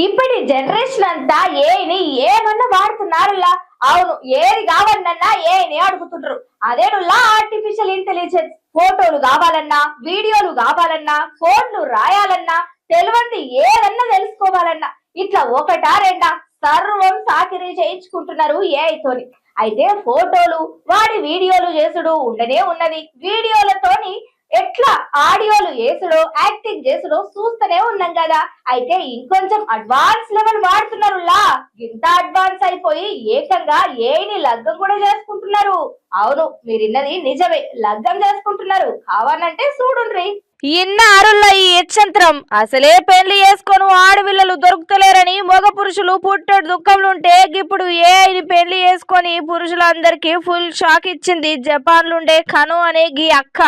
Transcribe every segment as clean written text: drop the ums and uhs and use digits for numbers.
ఇప్పటి జనరేషన్ అంతా ఏని ఏమన్నా వాడుతున్నారులా. అవును, ఏది కావాలన్నా ఏని అడుగుతుంటారు. అదేనులా ఆర్టిఫిషియల్ ఇంటెలిజెన్స్. ఫోటోలు కావాలన్నా, వీడియోలు కావాలన్నా, ఫోన్లు రాయాలన్నా, తెలియంది ఏదన్నా తెలుసుకోవాలన్నా ఇట్లా ఒకటా రెండా సర్వం సాకిరీ చేయించుకుంటున్నారు ఏఐతోని. అయితే ఫోటోలు వాడి వీడియోలు చేసుడు ఉండనే ఉన్నది. వీడియోలతోని ఎట్లా ఆడియోలు చేసుడో యాక్టింగ్ చేసుడో చూస్తూనే ఉన్నాం కదా. అయితే ఇంకొంచెం అడ్వాన్స్ లెవెల్ వాడుతున్నారులా. ఇంత అడ్వాన్స్ అయిపోయి ఏకంగా ఏని లగ్గం కూడా చేసుకుంటున్నారు. అవును, మీరిన్నది నిజమే, లగ్గం చేసుకుంటున్నారు. కావాలంటే చూడుండ్రి. ఇన్నారుల్లో ఈ యచ్చంత్రం అసలే పెళ్లి చేసుకొని ఆడపిల్లలు దొరుకుతలేరని మగ పురుషులు పుట్టడు దుఃఖంలుంటే ఇప్పుడు ఏఐని పెళ్లి చేసుకొని పురుషులందరికీ ఫుల్ షాక్ ఇచ్చింది జపాన్లుండే కను అనే గీ అక్క.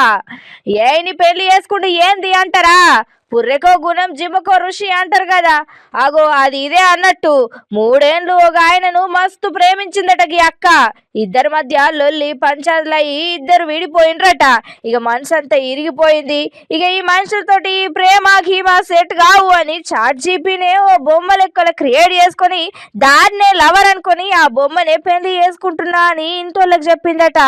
ఏఐని పెళ్లి చేసుకుంటే ఏంది అంటారా? పుర్రెకో గుణం జిమ్మకో ఋషి అంటారు కదా, అగో అది ఇదే అన్నట్టు. 3 ఏళ్ళు ఒక ఆయనను మస్తు ప్రేమించిందట గీ అక్క. ఇద్దరి మధ్య లొల్లి పంచాయతీలయ్యి ఇద్దరు విడిపోయిండ్రట. ఇక మనసు అంతా ఇరిగిపోయింది. ఇక ఈ మనుషులతోటి ప్రేమ గీమా సెట్ కావు అని చాట్ జీపీనే ఓ బొమ్మ లెక్కల క్రియేట్ చేసుకొని దాన్నే లవర్ అనుకొని ఆ బొమ్మనే పెళ్లి చేసుకుంటున్నా అని ఇంటోళ్ళకి చెప్పిందట.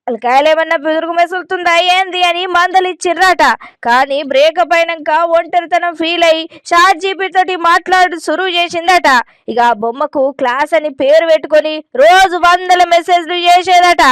తలకాయలేమన్నా బెదురుగు మెసులుతుందా ఏంది అని మందలిచ్చిర్రట. కానీ బ్రేకప్ అయినాక ఒంటరితనం ఫీల్ అయ్యి చాట్ జీపీ తోటి మాట్లాడు సురువు చేసిందట. ఇక ఆ బొమ్మకు క్లాస్ అని పేరు పెట్టుకొని రోజు 100 మెసేజ్లు చేసేదట.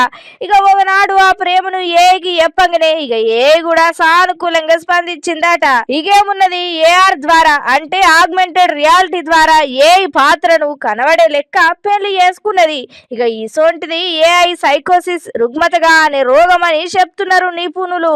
ఇక ఒకనాడు ఆ ప్రేమను ఏకి చెప్పంగానే ఇక ఏ కూడా సానుకూలంగా స్పందించిందట. ఇకేమున్నది, ఏఆర్ ద్వారా అంటే ఆగ్మెంటెడ్ రియాలిటీ ద్వారా ఏ పాత్రను కనబడే లెక్క పెళ్లి చేసుకున్నది. ఇక ఇసోంటిది ఏఐ సైకోసిస్ రుగ్మతగా అనే రోగం అని చెప్తున్నారు నిపుణులు.